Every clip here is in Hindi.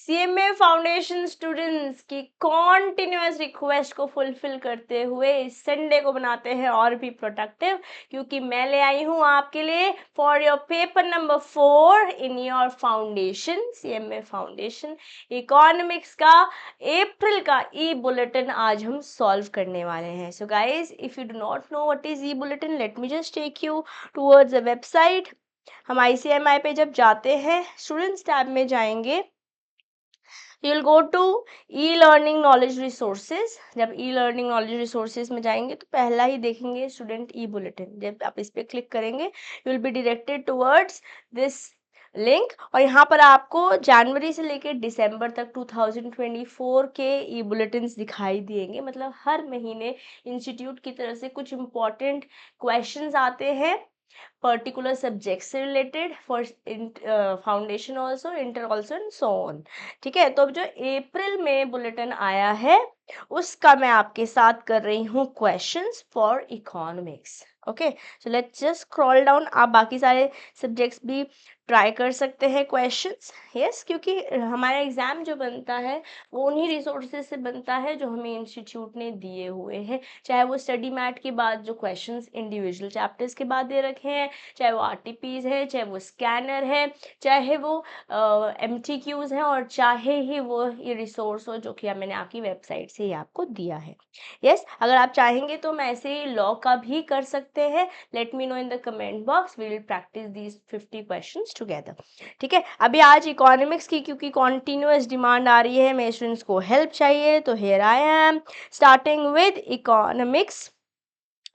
सीएमए फाउंडेशन स्टूडेंट्स की कॉन्टिन्यूस रिक्वेस्ट को फुलफिल करते हुए इस संडे को बनाते हैं और भी प्रोडक्टिव, क्योंकि मैं ले आई हूँ आपके लिए for your paper number 4 in your foundation CMA foundation economics का अप्रैल का ई बुलेटिन आज हम सॉल्व करने वाले हैं। So guys, if you do not know what is e bulletin, let me just take you towards the website. हम ICMI पे जब जाते हैं, स्टूडेंट्स टैब में जाएंगे, you will go to e-learning knowledge resources। जब e-learning knowledge resources में जाएंगे तो पहला ही देखेंगे स्टूडेंट ई बुलेटिन। जब आप इस पे क्लिक करेंगे, you will be directed towards this link, और यहाँ पर आपको जनवरी से लेकर दिसंबर तक 2024 के ई बुलेटिन्स दिखाई देंगे। मतलब हर महीने इंस्टीट्यूट की तरफ से कुछ इम्पोर्टेंट क्वेश्चंस आते हैं particular subjects से related for foundation also, inter also and so on। ठीक है, तो जो अप्रैल में बुलेटिन आया है उसका मैं आपके साथ कर रही हूँ questions for economics. Okay, so let's just scroll down. आप बाकी सारे सब्जेक्ट्स भी ट्राई कर सकते हैं क्वेश्चंस। यस, क्योंकि हमारा एग्जाम जो बनता है वो उन्हीं रिसोर्सेज से बनता है जो हमें इंस्टीट्यूट ने दिए हुए हैं, चाहे वो स्टडी मैट के बाद जो क्वेश्चंस इंडिविजुअल चैप्टर्स के बाद दे रखे हैं, चाहे वो RTPs है, चाहे वो स्कैनर है, चाहे वो MTQs हैं, और चाहे ही वो ये रिसोर्स हो जो कि मैंने आपकी वेबसाइट से ही आपको दिया है। यस, अगर आप चाहेंगे तो मैं ऐसे ही लॉ का भी कर सकते हैं। Let me know in the comment box, we will practice these 50 questions together. ठीक है, अभी आज इकोनॉमिक्स की क्योंकि कॉन्टिन्यूअस डिमांड आ रही है, मेरे स्टूडेंट्स को हेल्प चाहिए, तो here I am starting with economics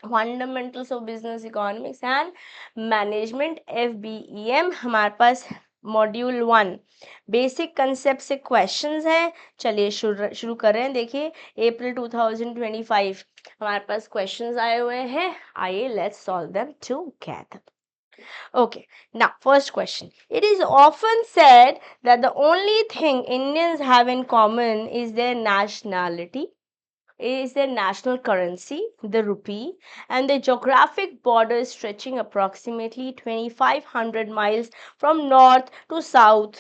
fundamentals of business economics and management FBEM। हमारे पास मॉड्यूल 1 बेसिक कंसेप्ट से क्वेश्चंस हैं। चलिए शुरू कर रहे हैं। देखिए, अप्रैल 2025 हमारे पास क्वेश्चंस आए हुए हैं। आइए let's solve them together. Okay, now first question. It is often said that the only thing Indians have in common is their nationality, is their national currency, the rupee, and the geographic borders stretching approximately 2,500 miles from north to south.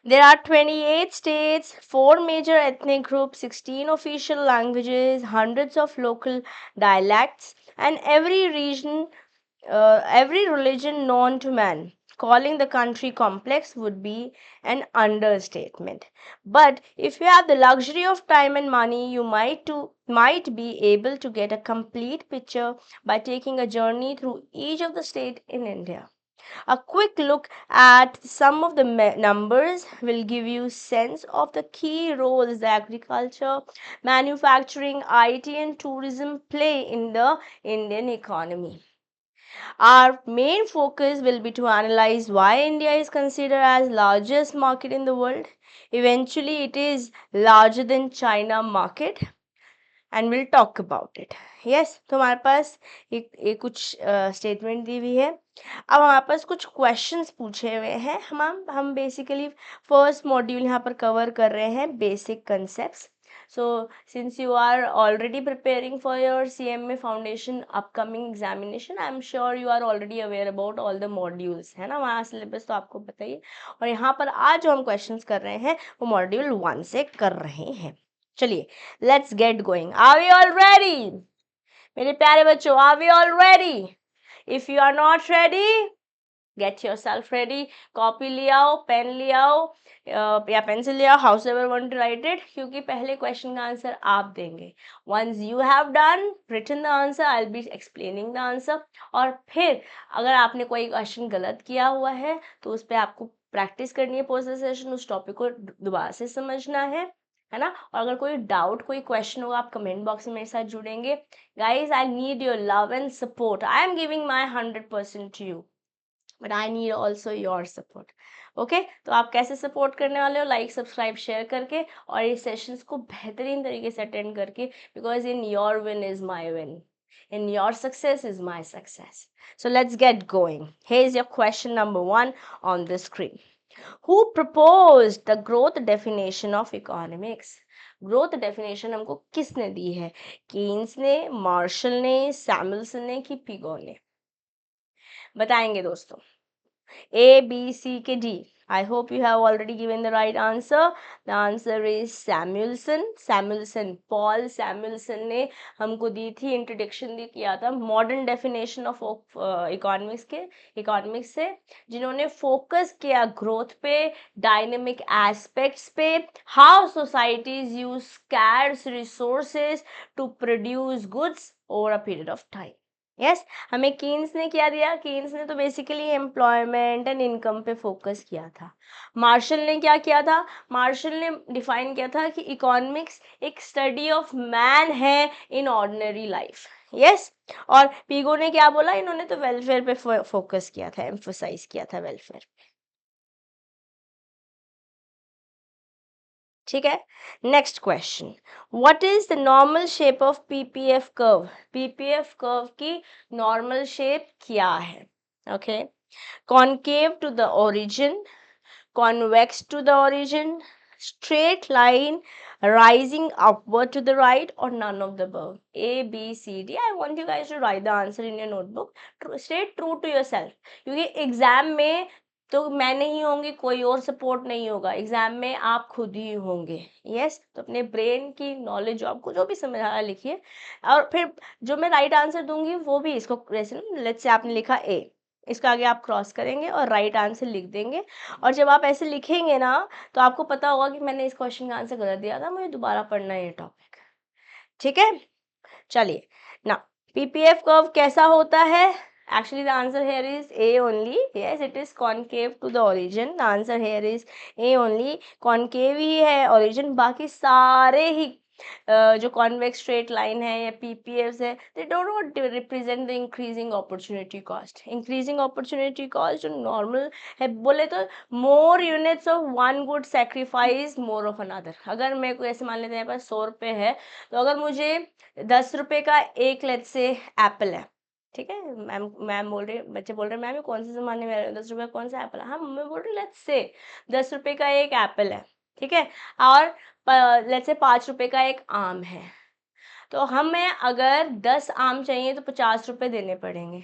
There are 28 states, 4 major ethnic groups, 16 official languages, hundreds of local dialects, and every religion known to man. Calling the country complex would be an understatement. But if you have the luxury of time and money, you might be able to get a complete picture by taking a journey through each of the states in India. A quick look at some of the numbers will give you sense of the key roles that agriculture, manufacturing, IT and tourism play in the Indian economy. Our main focus will be to analyze why India is considered as largest market in the world. Eventually, it is larger than China market, and we'll talk about it. Yes, तो हमारे पास एक कुछ स्टेटमेंट दी हुई है। अब हमारे पास कुछ क्वेश्चंस पूछे हुए हैं। हम बेसिकली फर्स्ट मॉड्यूल यहाँ पर कवर कर रहे हैं, basic concepts. So since you are already preparing for your CMA Foundation upcoming examination, I am sure you are already aware about all the modules, है ना, वहाँ सिलेबस तो आपको पता ही है। और यहाँ पर आज जो हम क्वेश्चंस कर रहे हैं वो मॉड्यूल 1 से कर रहे हैं। चलिए let's get going. Are we all ready मेरे प्यारे बच्चों? Are we all ready? If you are not ready, get yourself ready. Copy ले आओ, पेन ले आओ, या पेंसिल ले आओ, however want to write it, क्योंकि पहले क्वेश्चन का आंसर आप देंगे। Once you have done written the answer, I will be explaining the answer. और फिर अगर आपने कोई क्वेश्चन गलत किया हुआ है तो उस पर आपको प्रैक्टिस करनी है पोस्ट सेशन, उस टॉपिक को दोबारा से समझना है ना। और अगर कोई डाउट, कोई क्वेश्चन होगा, आप कमेंट बॉक्स में मेरे साथ जुड़ेंगे। Guys, I need your love and support. I am giving my 100% to you, but I need also your support. Okay, तो आप कैसे सपोर्ट करने वाले हो? लाइक, सब्सक्राइब, शेयर करके, और ये सेशंस को बेहतरीन तरीके से अटेंड करके, because in your win is my win, in your success is my success. So let's get going. Here's your question number 1 on the screen. Who proposed the growth definition of economics? Growth definition हमको किसने दी है? केन्स ने, मार्शल ने, सैमुअल्सन ने कि पिगो ने? बताएंगे दोस्तों। A, B, C के D। I hope you have already given the right answer. The answer is Samuelson, Paul Samuelson ने हमको दी थी, इंट्रोडक्शन दी किया था मॉडर्न डेफिनेशन ऑफ इकोनॉमिक्स से, जिन्होंने फोकस किया ग्रोथ पे, डायनेमिक एस्पेक्ट्स पे, how societies use scarce resources to produce goods over a period of time. Yes, हमें कीन्स ने क्या दिया? कीन्स ने तो बेसिकली एम्प्लॉयमेंट एंड इनकम पे फोकस किया था. मार्शल ने क्या किया था? मार्शल ने डिफाइन किया था कि इकोनॉमिक्स एक स्टडी ऑफ मैन है इन ऑर्डिनरी लाइफ. यस, और पीगो ने क्या बोला? इन्होंने तो वेलफेयर पे फोकस किया था, एम्फोसाइज किया था वेलफेयर. ठीक है. Next question, what is the normal shape of PPF curve? PPF curve की नॉर्मल शेप क्या है? Okay, concave to the origin, convex to the origin, straight line rising upward to the right, or none of the above? A, B, C, D. I want you guys to write the answer in your notebook. Stay true to yourself. क्योंकि एग्जाम में तो मैं नहीं होंगी, कोई और सपोर्ट नहीं होगा. एग्जाम में आप खुद ही होंगे. यस, तो अपने ब्रेन की नॉलेज, आपको जो भी समझ आ रहा है लिखिए, और फिर जो मैं राइट आंसर दूंगी वो भी इसको, जैसे लेट्स से आपने लिखा ए, इसका आगे आप क्रॉस करेंगे और राइट आंसर लिख देंगे. और जब आप ऐसे लिखेंगे ना, तो आपको पता होगा कि मैंने इस क्वेश्चन का आंसर गलत दिया था, मुझे दोबारा पढ़ना है ये टॉपिक. ठीक है, चलिए ना. पीपीएफ कर्व कैसा होता है? Actually, the answer here is A only. Yes, it is concave to the origin. The answer here is A only. Concave ही है origin, बाकी सारे ही जो convex straight line है या PPFs है, they do not represent the increasing opportunity cost. Increasing opportunity cost जो normal है, बोले तो more units of one good sacrifice more of another. अगर मैं कोई ऐसे मान लेते हैं, पास 100 रुपये है, तो अगर मुझे 10 रुपये का एक लेट्स से एप्पल है, ठीक है, मैम बोल रही, बच्चे बोल रहे हैं मैम ये कौन से ज़माने में 10 रुपये कौन सा एप्पल है? हाँ, मम्मी बोल रही लेट्स से 10 रुपये का एक एप्पल है, ठीक है, और लेट्स से 5 रुपये का एक आम है. तो हमें अगर 10 आम चाहिए तो 50 रुपये देने पड़ेंगे.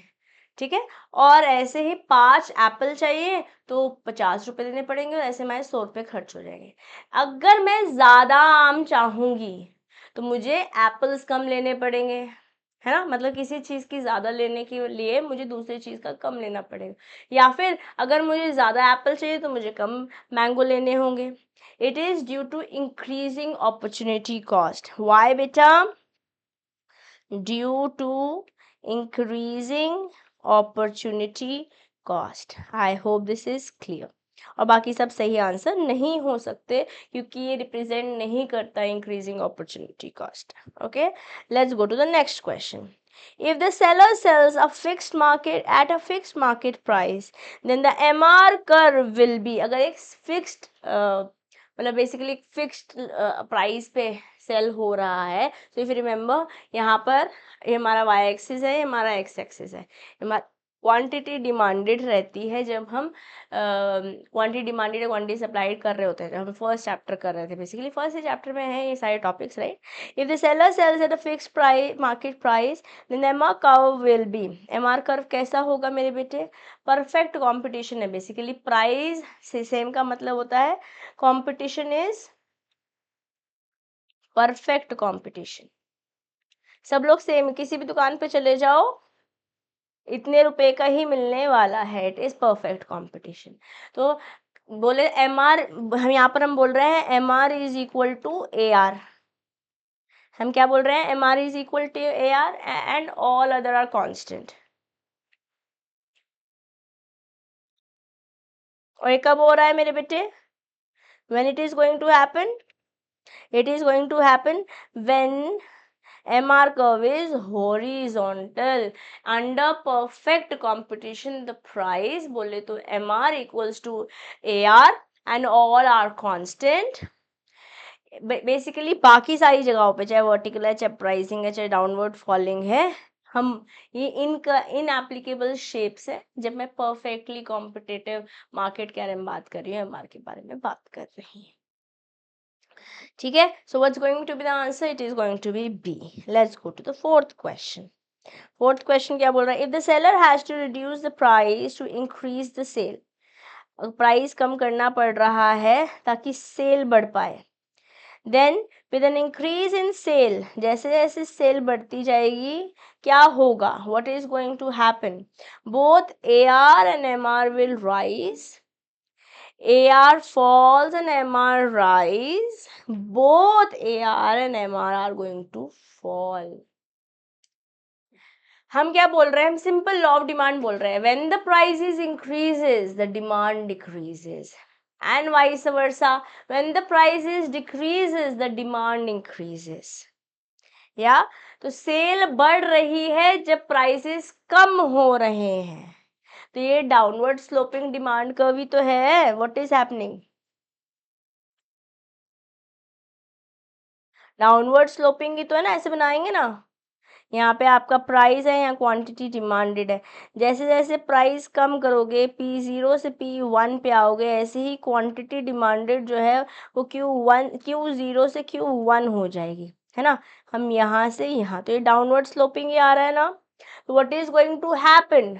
ठीक है, और ऐसे ही 5 एप्पल चाहिए तो 50 रुपये देने पड़ेंगे, और ऐसे हमारे 100 रुपये खर्च हो जाएंगे. अगर मैं ज़्यादा आम चाहूँगी तो मुझे एप्पल्स कम लेने पड़ेंगे, है ना, मतलब किसी चीज़ की ज़्यादा लेने के लिए मुझे दूसरी चीज़ का कम लेना पड़ेगा. या फिर अगर मुझे ज़्यादा एप्पल चाहिए तो मुझे कम मैंगो लेने होंगे. It is due to increasing opportunity cost. Why बेटा? Due to increasing opportunity cost. I hope this is clear. और बाकी सब सही आंसर नहीं हो सकते क्योंकि ये रिप्रेजेंट नहीं करता increasing opportunity cost. Okay, let's go to the next question. If the seller sells a fixed market at a fixed market price, then the MR curve will be, अगर एक fixed मतलब बेसिकली फिक्स्ड प्राइस पे सेल हो रहा है, तो इफ यू रिमेंबर यहाँ पर ये हमारा वाई एक्सिस है, ये हमारा एक्स एक्सिस है. क्वांटिटी डिमांडेड रहती है जब हम क्वांटिटी डिमांडेड क्वांटिटी सप्लाइड कर रहे होते हैं, जब हम फर्स्ट चैप्टर कर रहे थे, बेसिकली फर्स्ट चैप्टर में है ये सारे topics, right. If the seller sells at a fix price market price, then MR curve will be. MR curve कैसा होगा मेरे बेटे? परफेक्ट कॉम्पिटिशन है. बेसिकली प्राइस से सेम का मतलब होता है कंपटीशन इज परफेक्ट कंपटीशन. सब लोग सेम, किसी भी दुकान पे चले जाओ इतने रुपए का ही मिलने वाला है. It is perfect competition. तो बोले एम आर, हम यहाँ पर हम बोल रहे हैं M R is equal to A R. हम क्या बोल रहे हैं? M R is equal to A R and all other R constant. और ये कब हो रहा है मेरे बेटे? When it is going to happen? It is going to happen when MR curve is horizontal. Under perfect competition, the price बोले तो MR equals to AR and all are constant. Basically बाकी सारी जगहों पे, चाहे वर्टिकल है, चाहे प्राइसिंग है, चाहे डाउनवर्ड फॉलिंग है, हम ये इनका इन एप्लीकेबल शेप्स है जब मैं परफेक्टली कॉम्पिटिटिव मार्केट के बारे में बात कर रही हूँ, एमआर के बारे में बात कर रही हूँ. ठीक है, so what's going to be the answer? It is going to be B. Let's go to the fourth question. Fourth question क्या बोल रहा है? If the seller has to reduce the price to increase the sale, price कम करना पड़ रहा है ताकि सेल बढ़ पाए। Then with an increase in sale, जैसे जैसे सेल बढ़ती जाएगी क्या होगा, what is going to happen, both AR and MR will rise, AR falls and MR rise, both AR and MR are going to fall. हम क्या बोल रहे हैं, हम सिंपल लॉ ऑफ डिमांड बोल रहे हैं, when the prices increases the demand decreases and vice versa, when the prices decreases the demand increases. या तो सेल बढ़ रही है जब प्राइसेस कम हो रहे हैं, तो ये डाउनवर्ड स्लोपिंग डिमांड कर्व ही तो है। What is happening, downward sloping ही तो है ना, ऐसे बनाएंगे ना, यहाँ पे आपका प्राइस है, यहाँ क्वांटिटी डिमांडेड है, जैसे जैसे प्राइस कम करोगे P0 से P1 पे आओगे, ऐसे ही क्वांटिटी डिमांडेड जो है वो Q0 से Q1 हो जाएगी, है ना। हम यहाँ से यहाँ, तो ये डाउनवर्ड स्लोपिंग ही आ रहा है ना। तो what is going to happen,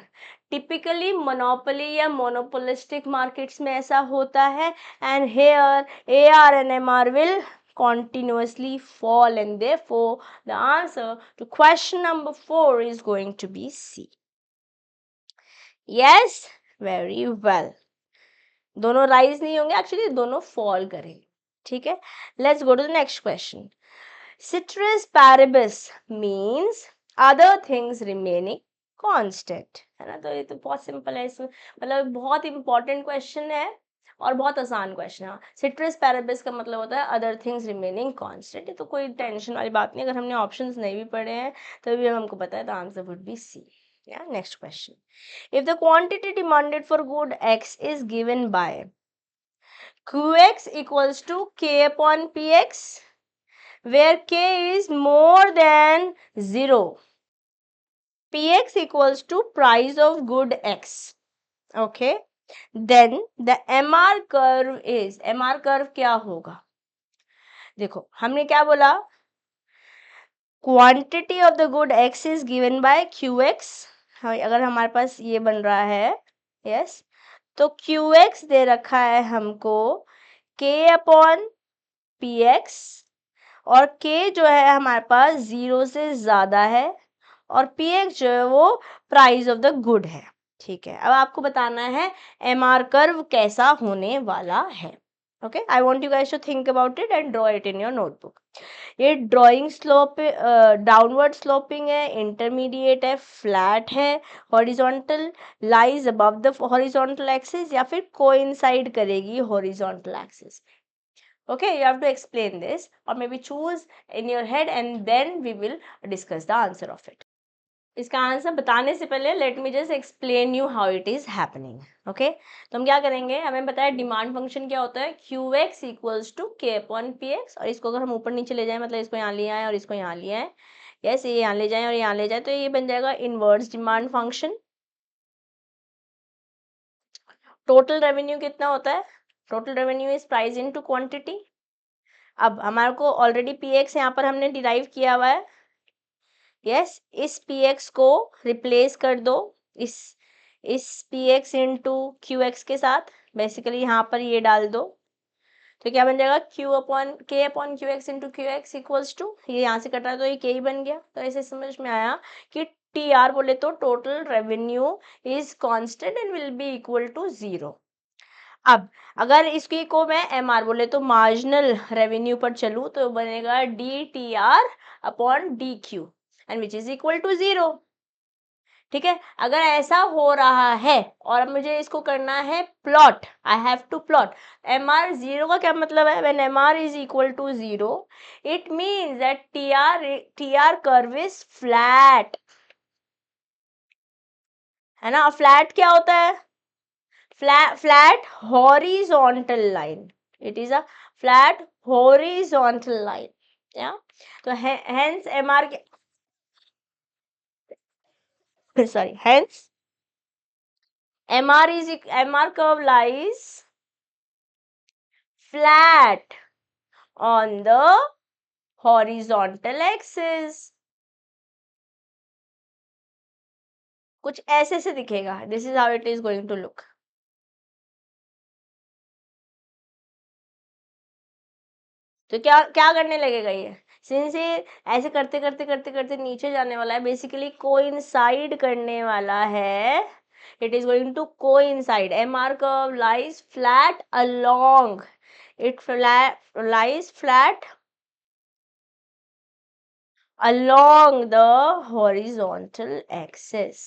typically monopoly या मोनोपोलिस्टिक मार्केट्स में ऐसा होता है, and here AR and MR will continuously fall, and therefore the answer to question number 4 is going to be C. Yes, very well. दोनों राइज नहीं होंगे, एक्चुअली दोनों फॉल करेंगे, ठीक है। Let's go to the next question. Ceteris paribus means other things remaining constant, है ना। तो ये तो बहुत सिंपल है, इसमें मतलब बहुत इंपॉर्टेंट क्वेश्चन है और बहुत आसान क्वेश्चन है। सिट्रस पैराबिस का मतलब होता है अदर थिंग्स रिमेनिंग कांस्टेंट। ये तो कोई टेंशन वाली बात नहीं, अगर हमने ऑप्शंस नहीं भी पढ़े हैं तो भी हमको पता है, the answer would be C. या next question, if the quantity demanded for good X is given by QX equals to K upon PX, where K is more than 0, PX equals to price of good X, okay, then the MR curve is, MR curve क्या होगा, देखो हमने क्या बोला, quantity of the good X is given by QX, अगर हमारे पास ये बन रहा है, यस, तो QX दे रखा है हमको K अपॉन PX, और K जो है हमारे पास 0 से ज़्यादा है, और PX जो है वो प्राइस ऑफ द गुड है, ठीक है। अब आपको बताना है MR कर्व कैसा होने वाला है। Okay, I want you guys to think about it and draw it in your notebook. ये ड्राइंग स्लोप, डाउनवर्ड स्लोपिंग है, इंटरमीडिएट है, फ्लैट है, horizontal, lies above the horizontal axis, या फिर कोइंसाइड करेगी horizontal axis. Okay, you have to explain this or maybe choose in your head and then we will discuss the answer of it. इसका आंसर बताने से पहले late me just explain you how it is happening. Okay, तो हम क्या करेंगे, हमें बताया डिमांड फंक्शन क्या होता है, QX equals to K upon PX, और इसको अगर हम ऊपर नीचे ले जाएं, मतलब इसको यहाँ लिया है और इसको यहाँ लिया है, यस, ये यहाँ ले जाएं और यहाँ ले जाएं, तो ये बन जाएगा inverse demand function. Total revenue कितना होता है, total revenue is price into quantity. अब हमारे को ऑलरेडी PX यहाँ पर हमने डिराइव किया हुआ है, यस, इस PX को रिप्लेस कर दो इस PX इंटू QX के साथ, बेसिकली यहाँ पर ये डाल दो, तो क्या बन जाएगा K upon QX into QX equals to, ये यहाँ से कट रहा है तो ये K ही बन गया। तो ऐसे समझ में आया कि TR बोले तो total revenue is constant and will be equal to 0। अब अगर इसकी को मैं MR बोले तो मार्जिनल रेवेन्यू पर चलूँ तो बनेगा DTR upon DQ and which is equal to 0, ठीक है। अगर ऐसा हो रहा है और अब मुझे इसको करना है plot, I have to plot MR 0 का क्या मतलब है, when MR is equal to 0 it means that TR curve is flat, है ना। फ्लैट क्या होता है, flat horizontal line, it is a flat horizontal line, yeah, so hence sorry, hence MR curve lies flat on the horizontal axis, कुछ ऐसे से दिखेगा, this is how it is going to look। तो क्या क्या करने लगेगा ये, सिंस ये ऐसे करते करते करते करते नीचे जाने वाला है, बेसिकली कोइंसाइड करने वाला है, it is going to coincide. MR curve lies flat along, lies flat along the horizontal axis.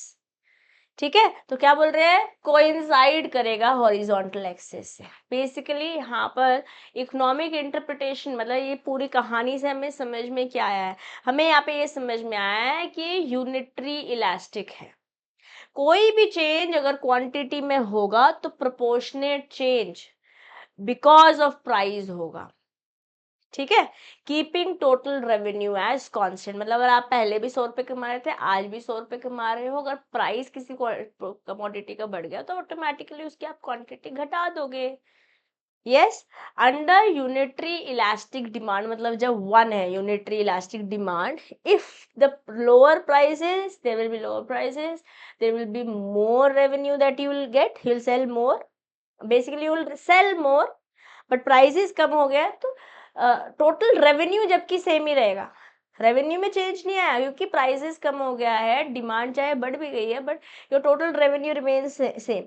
ठीक है, तो क्या बोल रहे हैं, कोइंसाइड करेगा हॉरिजॉन्टल एक्सिस से। बेसिकली यहाँ पर इकोनॉमिक इंटरप्रिटेशन, मतलब ये पूरी कहानी से हमें समझ में क्या आया है, हमें यहाँ पे ये समझ में आया है कि यूनिटरी इलास्टिक है। कोई भी चेंज अगर क्वांटिटी में होगा तो proportionate change because of price होगा। ठीक है, keeping total revenue as constant, मतलब अगर आप पहले भी 100 रुपए कमा रहे थे, आज भी 100 रुपए कमा रहे हो, अगर प्राइस किसी कमोडिटी का बढ़ गया तो ऑटोमेटिकली उसकी आप क्वांटिटी घटा दोगे। Yes, under unitary elastic demand, मतलब जब वन है unitary elastic demand, if the lower prices there will be lower prices, there will be more revenue that you will get, you will sell more, basically you will sell more, but prices कम हो गया तो टोटल रेवेन्यू जबकि सेम ही रहेगा, रेवेन्यू में चेंज नहीं आया क्योंकि प्राइसेस कम हो गया है, डिमांड चाहे बढ़ भी गई है but your total revenue remains same.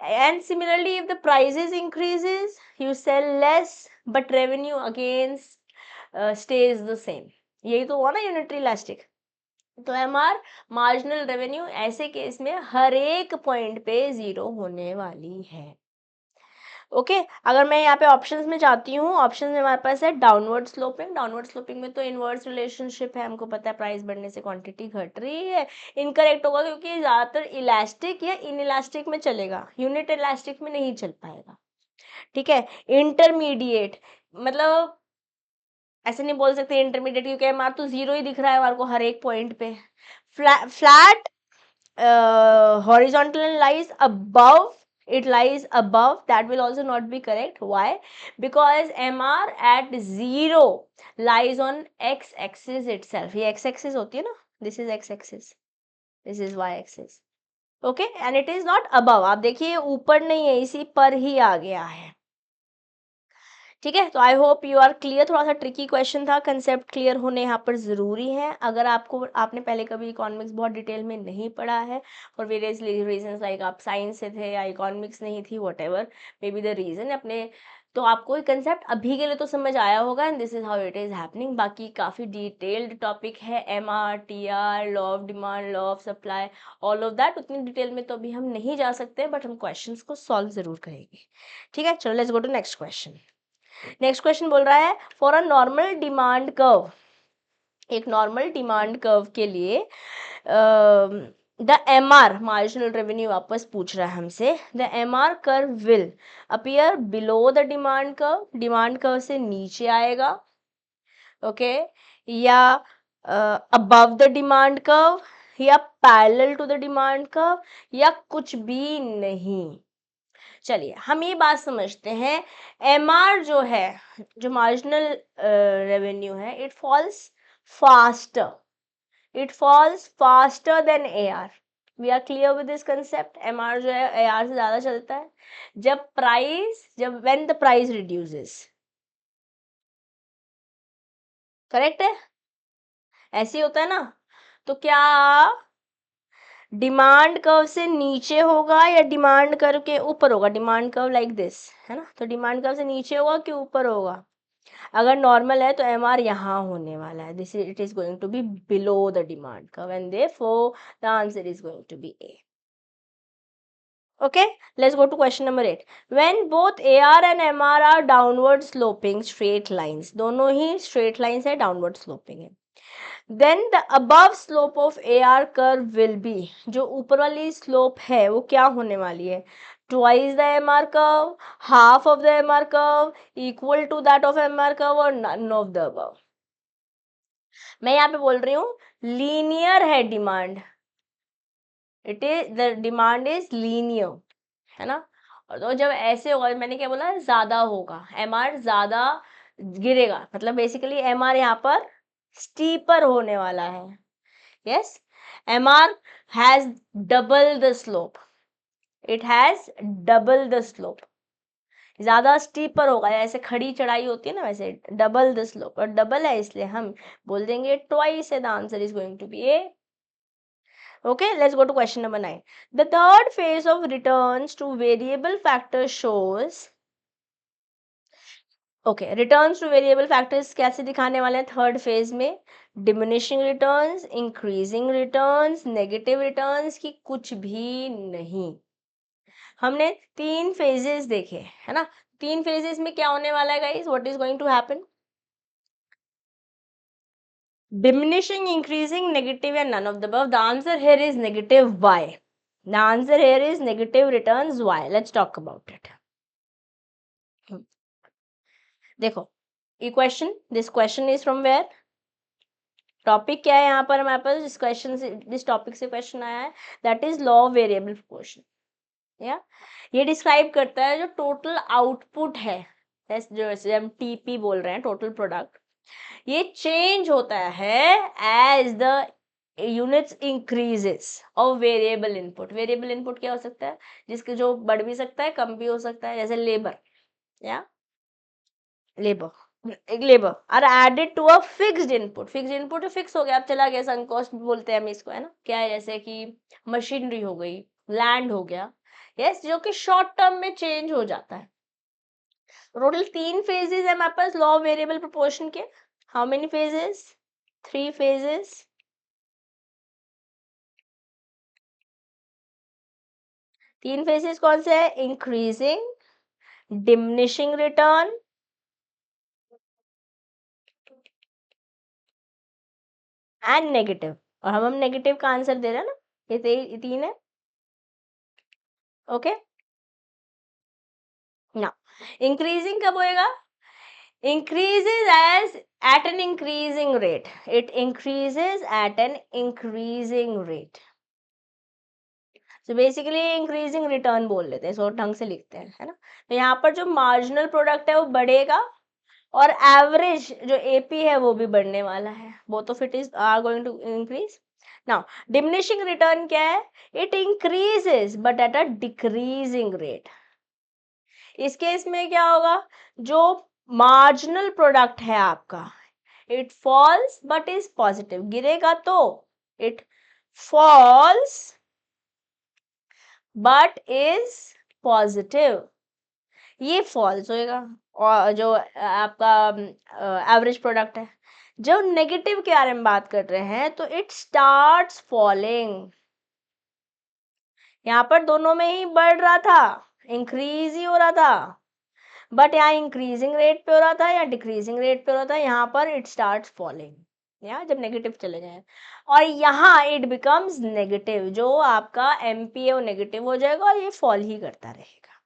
And similarly if the prices increases you sell less but revenue again stays the same. यही तो हुआ ना यूनिटरी इलास्टिक। तो एमआर मार्जिनल रेवेन्यू ऐसे केस में हर एक पॉइंट पे 0 होने वाली है। ओके अगर मैं यहाँ पे ऑप्शंस में जाती हूँ, ऑप्शन में हमारे पास है डाउनवर्ड स्लोपिंग, डाउनवर्ड स्लोपिंग में तो इनवर्स रिलेशनशिप है, हमको पता है प्राइस बढ़ने से क्वांटिटी घट रही है, इनकरेक्ट होगा क्योंकि ज़्यादातर इलास्टिक या इन इलास्टिक में चलेगा, यूनिट इलास्टिक में नहीं चल पाएगा। ठीक है, इंटरमीडिएट, मतलब ऐसे नहीं बोल सकते इंटरमीडिएट क्योंकि एमआर तो 0 ही दिख रहा है हमारे को हर एक पॉइंट पे। Flat horizontal lies above, it lies above, that will also not be correct. Why? Because MR at 0 lies on x axis itself. ये x axis होती है ना, this is x axis, this is y axis. Okay, and it is not above, आप देखिए ऊपर नहीं है, इसी पर ही आ गया है। ठीक है, तो I hope you are clear, थोड़ा सा ट्रिकी क्वेश्चन था, कंसेप्ट क्लियर होने यहाँ पर ज़रूरी है। अगर आपने पहले कभी इकोनॉमिक्स बहुत डिटेल में नहीं पढ़ा है फॉर वेरियस रीजंस, लाइक आप साइंस से थे या इकोनॉमिक्स नहीं थी, what ever may be the reason, अपने तो आपको कंसेप्ट अभी के लिए तो समझ आया होगा and this is how it is happening. बाकी काफ़ी डिटेल्ड टॉपिक है, MR, TR, law of demand, law of supply, all of that, उतनी डिटेल में तो अभी हम नहीं जा सकते बट हम क्वेश्चंस को सॉल्व ज़रूर करेंगे। ठीक है, चलो let's go to next question. Next question बोल रहा है for a normal demand curve, एक नॉर्मल डिमांड कर्व के लिए द MR मार्जिनल रेवेन्यू वापस पूछ रहा है हमसे, the MR curve will appear below the demand curve, demand curve से नीचे आएगा, ओके या अबव द डिमांड कर्व या parallel to the demand curve या कुछ भी नहीं। चलिए हम ये बात समझते हैं, MR जो है, जो मार्जिनल रेवेन्यू है, it falls faster, it falls faster than AR। We are clear with this concept, MR जो है AR से ज्यादा चलता है जब when the price reduces, correct है, ऐसे ही होता है ना। तो क्या डिमांड कर्व से नीचे होगा या डिमांड कर्व के ऊपर होगा, डिमांड कर्व लाइक दिस है ना, तो डिमांड कर्व से नीचे होगा कि ऊपर होगा, अगर नॉर्मल है तो MR यहाँ होने वाला है, this it is going to be below the demand curve and therefore the answer is going to be A. Okay, let's go to question number 8. When both AR and MR are downward sloping straight lines, दोनों ही straight lines है, downward sloping है, then the above slope of AR curve will be, जो ऊपर वाली slope है वो क्या होने वाली है, twice the MR curve, half of the MR curve, equal to that of MR curve और none of the above। मैं यहाँ पे बोल रही हूँ लीनियर है demand, it is the demand is linear, है ना। और तो जब ऐसे होगा, मैंने क्या बोला, ज्यादा होगा, MR ज्यादा गिरेगा, मतलब बेसिकली MR यहाँ पर स्टीपर होने वाला है। Yes, MR has double the slope, it has double the slope, ज्यादा स्टीपर होगा, ऐसे खड़ी चढ़ाई होती है ना, वैसे डबल द स्लोप, और डबल है इसलिए हम बोल देंगे ट्वाइस है, the answer is going to be A. Okay, let's go to question number 9. The third phase of returns to variable factor shows, okay, returns to variable factors कैसे दिखाने वाले हैं थर्ड फेज में? Diminishing returns, increasing returns, negative returns की कुछ भी नहीं। हमने 3 फेजेस देखे है ना, 3 फेजेस में क्या होने वाला है guys, what is going to happen? Diminishing, increasing, negative, and none of the above. The answer here is negative y. The answer here is negative returns y. Let's talk about it. देखो, ये question, this question is from where? Topic क्या है यहाँ पर हमारे पास, जिस क्वेश्चन से, जिस टॉपिक से क्वेश्चन आया है, that is law of variable proportion. या ये डिस्क्राइब करता है जो टोटल आउटपुट है, जो हम टीपी बोल रहे हैं, टोटल प्रोडक्ट, ये चेंज होता है as the units increases of variable input. Variable input क्या हो सकता है? जिसके जो बढ़ भी सकता है, कम भी हो सकता है, जैसे लेबर, या labour are added to a fixed input. Fixed input fix हो गया, अब चला गया, सम कॉस्ट बोलते हैं हम इसको, है ना, क्या है, जैसे कि मशीनरी हो गई, लैंड हो गया, यस, जो कि शॉर्ट टर्म में चेंज हो जाता है। टोटल 3 फेजेस है हमारे पास लॉ ऑफ वेरिएबल प्रोपोर्शन के। How many phases? 3 phases. 3 phases कौन से है? Increasing, diminishing return and negative. और हम नेगेटिव का आंसर दे रहे हैं ना, ये 3 है। ओके, ना इंक्रीजिंग कब होएगा? increases as at an increasing rate, it increases at an increasing rate, so basically increasing return बोल लेते हैं, सो ढंग से लिखते हैं, है ना। तो यहाँ पर जो मार्जिनल प्रोडक्ट है वो बढ़ेगा, और एवरेज जो एपी है वो भी बढ़ने वाला है, both of it is are going to increase. Now diminishing return क्या है? It increases but at a decreasing rate. इस केस में क्या होगा, जो मार्जिनल प्रोडक्ट है आपका, it falls but is positive, गिरेगा तो it falls but is positive, ये फॉल्स होएगा। और जो आपका एवरेज प्रोडक्ट है, जो नेगेटिव के बारे में बात कर रहे हैं, तो इट स्टार्ट्स फॉलिंग। यहाँ पर दोनों में ही बढ़ रहा था, इंक्रीज ही हो रहा था, बट यहाँ इंक्रीजिंग रेट पे हो रहा था या डिक्रीजिंग रेट पे हो रहा था, यहाँ पर इट स्टार्ट फॉलिंग, या जब नेगेटिव चले जाए, और यहाँ इट बिकम्स नेगेटिव, जो आपका एमपी है वो नेगेटिव हो जाएगा और ये फॉल ही करता रहेगा।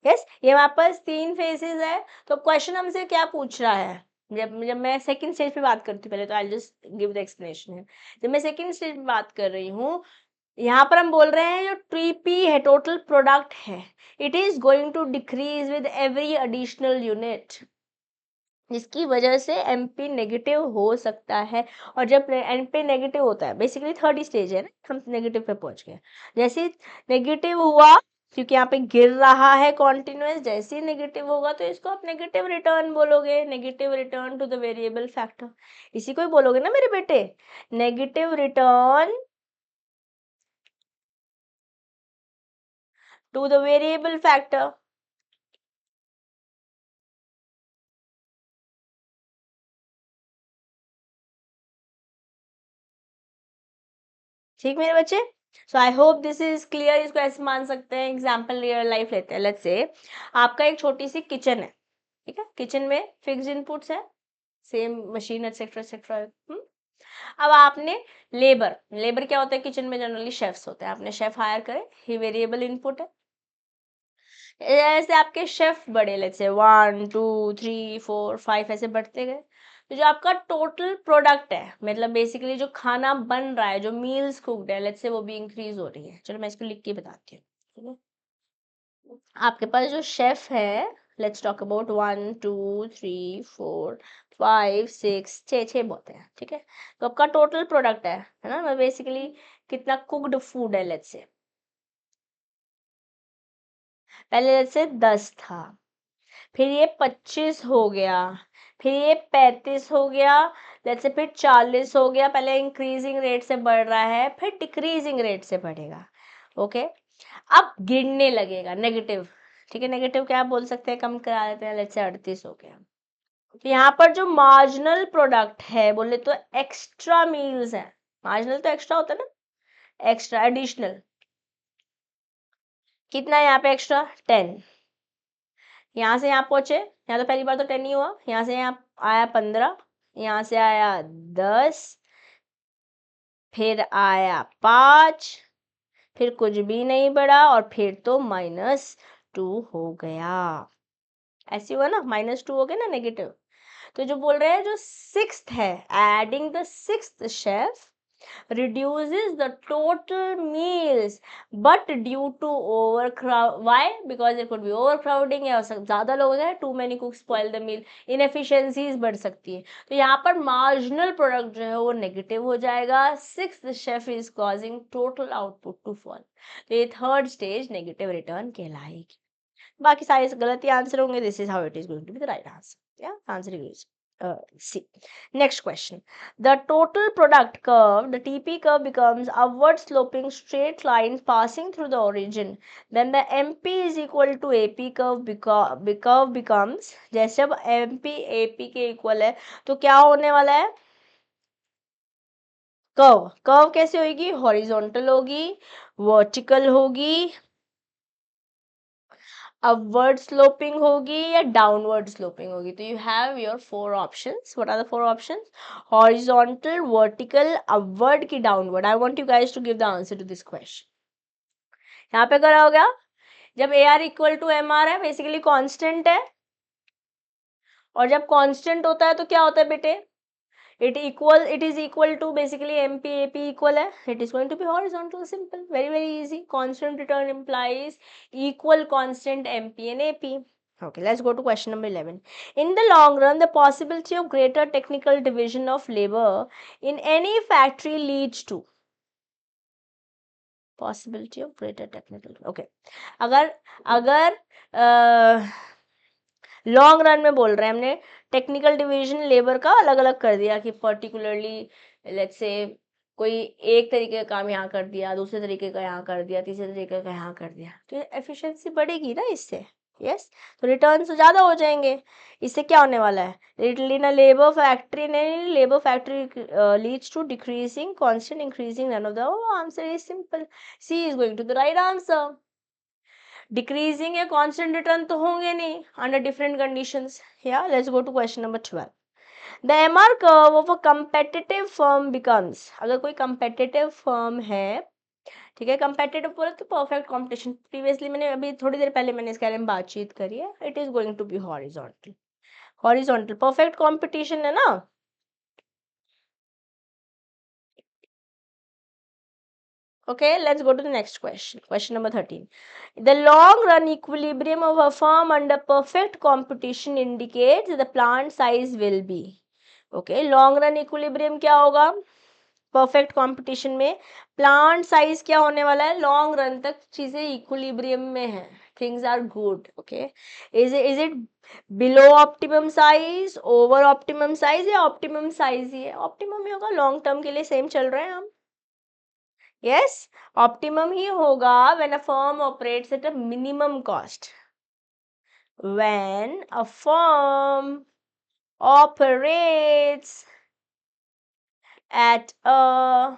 यस, ये हमारे पास 3 फेजेस है। तो क्वेश्चन हमसे क्या पूछ रहा है, जब मैं सेकंड स्टेज पे बात करती हूँ पहले, तो I just give the explanation है। जब मैं सेकंड स्टेज पे बात कर रही हूँ, यहाँ पर हम बोल रहे हैं जो टीपी है, टोटल प्रोडक्ट है, it is going to decrease with every additional unit, जिसकी वजह से एमपी नेगेटिव हो सकता है। और जब एमपी नेगेटिव होता है, बेसिकली थर्ड स्टेज है ना, हम नेगेटिव पे पहुंच गए, जैसे नेगेटिव हुआ, क्योंकि यहाँ पे गिर रहा है कॉन्टिन्यूस, जैसे ही नेगेटिव होगा तो इसको आप नेगेटिव रिटर्न बोलोगे, negative return to the variable factor, इसी को ही बोलोगे ना मेरे बेटे, negative return to the variable factor। ठीक मेरे बच्चे, so I hope this is clear. इसको ऐसे मान सकते हैं, एग्जांपल रियल लाइफ लेते हैं, लेट्स से आपका एक छोटी सी किचन है, ठीक है, किचन में फिक्स्ड इनपुट्स है, सेम मशीन एक्सेट्रा एक्सेट्रा। अब आपने लेबर क्या होता है किचन में, जनरली शेफ्स होते हैं, आपने शेफ हायर करे, ही वेरिएबल इनपुट है। ऐसे आपके शेफ बढ़े, लेट्स से 1 2 3 4 5 ऐसे बढ़ते गए, तो जो आपका टोटल प्रोडक्ट है, मतलब बेसिकली जो खाना बन रहा है, जो मील्स कुक्ड है, लेट्स से वो भी इंक्रीज हो रही है। चलो मैं इसको लिख के बताती हूँ, ठीक है। आपके पास जो शेफ है, लेट्स टॉक अबाउट 1 2 3 4 5 6 छः बोलते हैं, ठीक है। तो आपका टोटल प्रोडक्ट है ना, बेसिकली कितना कुक्ड फूड है, लेट्स से पहले लेट्स से 10 था, फिर ये 25 हो गया, फिर ये 35 हो गया, जैसे फिर 40 हो गया। पहले इंक्रीजिंग रेट से बढ़ रहा है, फिर डिक्रीजिंग रेट से बढ़ेगा। ओके, अब गिरने लगेगा नेगेटिव। ठीक है, नेगेटिव क्या बोल सकते हैं, कम करा देते हैं, लेट्स से 38 हो गया। तो यहाँ पर जो मार्जिनल प्रोडक्ट है बोले तो एक्स्ट्रा मील्स है। मार्जिनल तो एक्स्ट्रा होता है ना, एक्स्ट्रा एडिशनल। कितना है यहाँ पे एक्स्ट्रा, 10। यहाँ से यहाँ पहुंचे, यहाँ तो पहली बार तो 10 ही हुआ, यहाँ से यहाँ आया 15, यहाँ से आया 10, फिर आया 5, फिर कुछ भी नहीं बढ़ा, और फिर तो -2 हो गया। ऐसे हुआ ना, -2 हो गया ना नेगेटिव। तो जो बोल रहे हैं जो सिक्स्थ है, adding the sixth chef reduces the total meals but due to overcrowd, why, because there could be overcrowding या ज़्यादा लोग हैं, too many cooks spoil the meal, inefficiencies बढ़ सकती है। तो यहाँ पर marginal product जो है वो negative हो जाएगा, sixth chef is causing total output to fall। तो ये third stage negative return कहलाएगी। बाकी सारे गलत ही आंसर होंगे, this is how it is going to be the right answer। yeah, answer is C। Next question. The total product curve, the TP curve becomes upward sloping straight line passing through the origin. Then the MP is equal to AP curve curve becomes, जैसे अब MP AP के equal है तो क्या होने वाला है, कर्व। कर्व कैसे होगी, हॉरिजॉन्टल होगी, वर्टिकल होगी, अपवर्ड स्लोपिंग होगी या डाउनवर्ड स्लोपिंग होगी। तो you have your 4 options. What are the 4 options, horizontal, vertical, upward की downward. I want you guys to give the answer to this question. यहाँ पे करा हो गया, जब AR equal to MR है, बेसिकली कांस्टेंट है, और जब कांस्टेंट होता है तो क्या होता है बेटे, it is equal to basically MP AP equal है, it is going to be horizontal, simple, very very easy। constant return implies equal constant MP and AP। okay, let's go to question number 11। in the long run the possibility of greater technical division of labor in any factory leads to, possibility of greater technical, okay, अगर अगर लॉन्ग रन में बोल रहे हैं, हमने टेक्निकल डिवीजन लेबर का अलग अलग कर दिया कि पर्टिकुलरली लेट्स से कोई एक तरीके का काम यहाँ कर दिया, दूसरे तरीके का यहाँ कर दिया, तीसरे तरीके का यहाँ कर दिया, तो एफिशिएंसी बढ़ेगी ना इससे। यस, तो रिटर्न तो ज़्यादा हो जाएंगे। इससे क्या होने वाला है, लेबर फैक्ट्री नहीं, labour factory leads to decreasing constant increasing, none of the answer is simple, C is going to the right answer. Decreasing या कांस्टेंट रिटर्न तो होंगे नहीं अंडर डिफरेंट कंडीशंस। या let's go to question number 12। The MR curve of a competitive firm becomes, अगर कोई कंपेटिटिव फर्म है, ठीक है, कंपेटिटिव बोले तो परफेक्ट कंपटीशन, प्रीवियसली मैंने अभी थोड़ी देर पहले मैंने इसके बारे में बातचीत करी है, it is going to be horizontal. Horizontal perfect competition है ना। Okay, let's go to the next question. Question number 13. The long run equilibrium of a firm under perfect competition indicates the plant size will be. Okay, long run equilibrium क्या होगा, परफेक्ट कंपटीशन में प्लांट साइज क्या होने वाला है, लॉन्ग रन तक चीजें इक्विलिब्रियम में है, things are good. Okay, is it below optimum size, over optimum size, या ऑप्टिमम साइज ही है, ऑप्टिमम ही होगा, लॉन्ग टर्म के लिए सेम चल रहे हैं हम। yes, optimum ही होगा when a firm operates at a minimum cost, when a firm operates at a